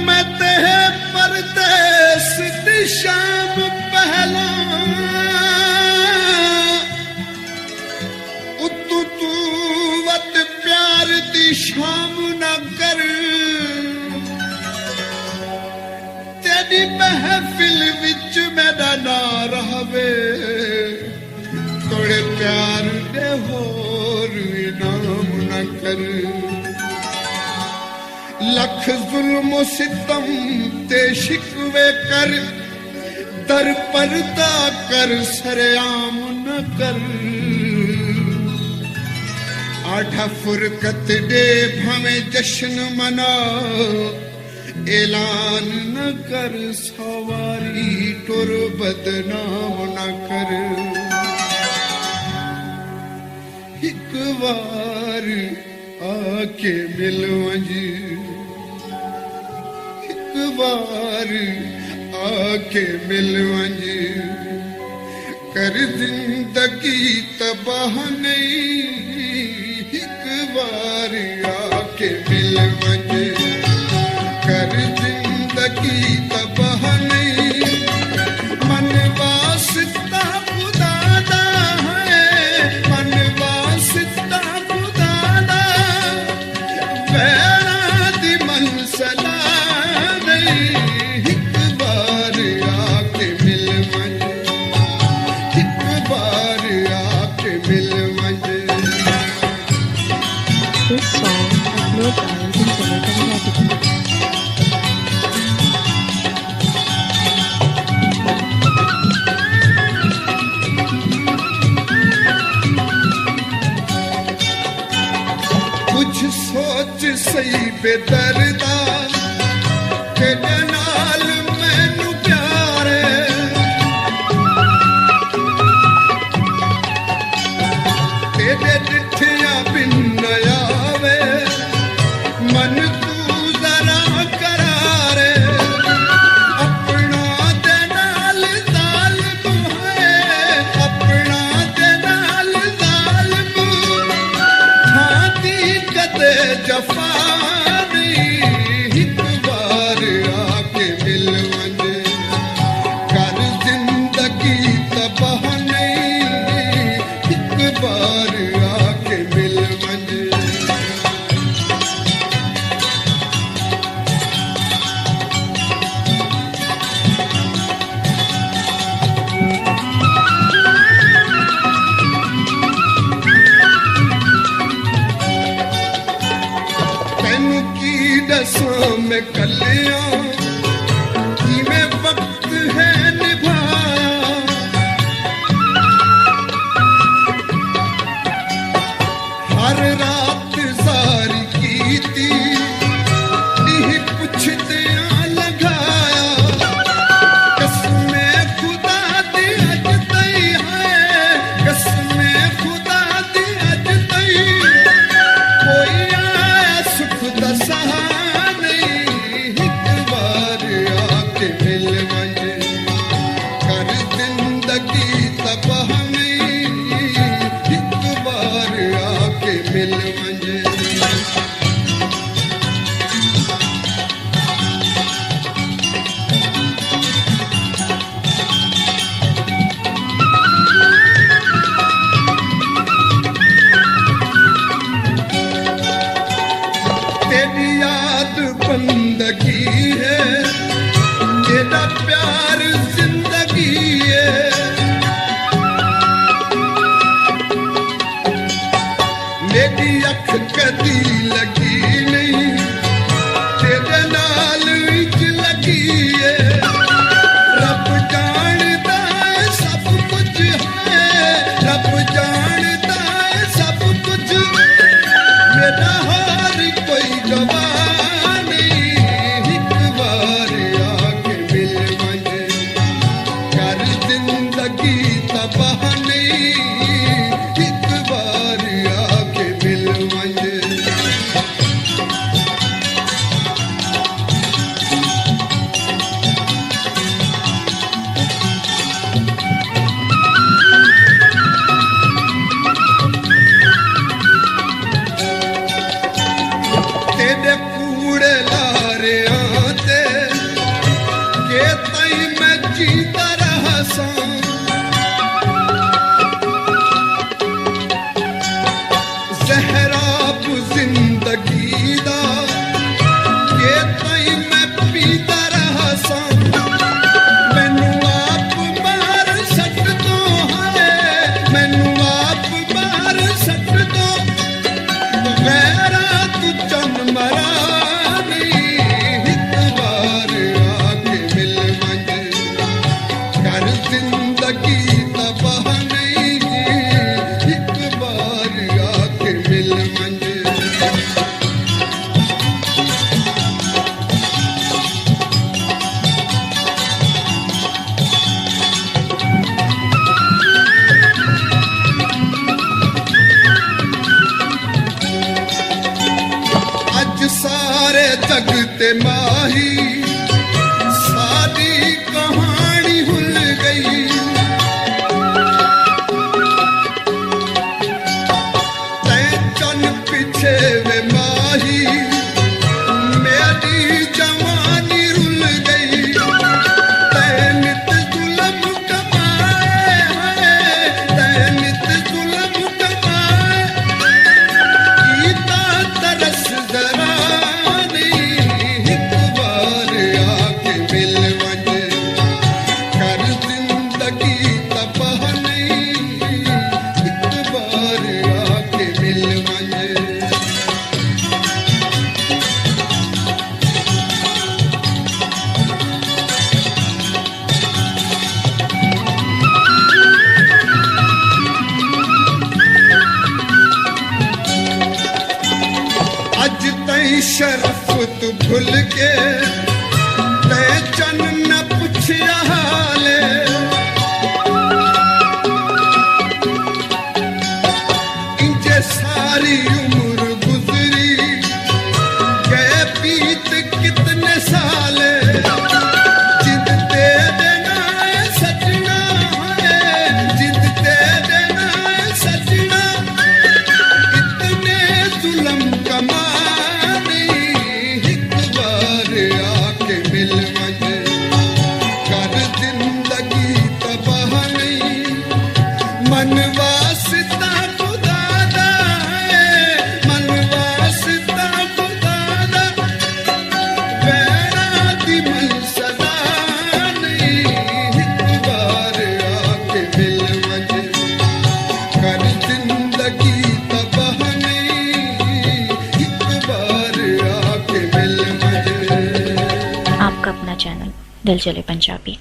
मैं तेहे परदेस दी शाम पहला उतू तू वत प्यार दी शाम न कर तेरी महफिल विच मेरा ना रहवे थोड़े प्यार दे होर इनाम न कर लख जुल्म सितम ते शिकवे कर दर पर्दा कर सरेआम न कर आठा फुरकत दे भावे जश्न मना ऐलान न कर सवारी टुर बदनाम न कर एक बार आके मिल वंजी बार आके मिल वंजी कर जिंदगी तबाह नहीं एक बार आके मिल वंजी कर जिंदगी तबाह नहीं मन वास्ता खुदादा है मन वास्ता खुदादा बैरा दी मनसला This song has no balance in Jamaican gratitude. कुछ सोच सही बेदर्दा तेरे नाल मैनू प्यार तेरे डिठिया बिन आवे मन तू जरा करार अपना दे नाल जालिम है अपना दे नाल जालिम हाथी कदे जफा में कलियां में वक्त है निभाया हर रात जारी की थी नहीं कुछ दिया लगाया कसमें खुदा दी अज तई है कसमें खुदा दी अज तई कोई आया सुख दसा बंदगी है तेरा प्यार जिंदगी है मेरी अख कदी लगी नहीं तेरे नाल विच लगी है रब जानदा है सब कुछ है रब जानदा है सब कुछ मेरा हार कोई गवाह ते माही सारी कहानी भूल गई तै चन पीछे वे माही मेरी जवानी रुल गई तै नित जुलम कमाए तै नित जुलम कमाए कीता तरस जरा नहीं एक बार आके मिल वञ कर जिंदगी तबाह नहीं एक बार आके मिल वञ अज तई शर्फ तू भूल के ते चन न पुछया हाले इंजे सारी उम्र गुजरी गए बीत कितने साले जिद ते देना है सजना है जिद ते देना है सजना इतने जुलम कमाने एक बार आके मिल वञ कर जिंदगी तबाह नहीं मन वास्ता खुदा दा है मन वास्ता खुदा दा वैरा दी मन सदा नहीं एक बार आके मिल वञ कर जिंदगी तबाह नहीं एक बार आके मिल वञ आपका अपना चैनल दिल चले पंजाबी।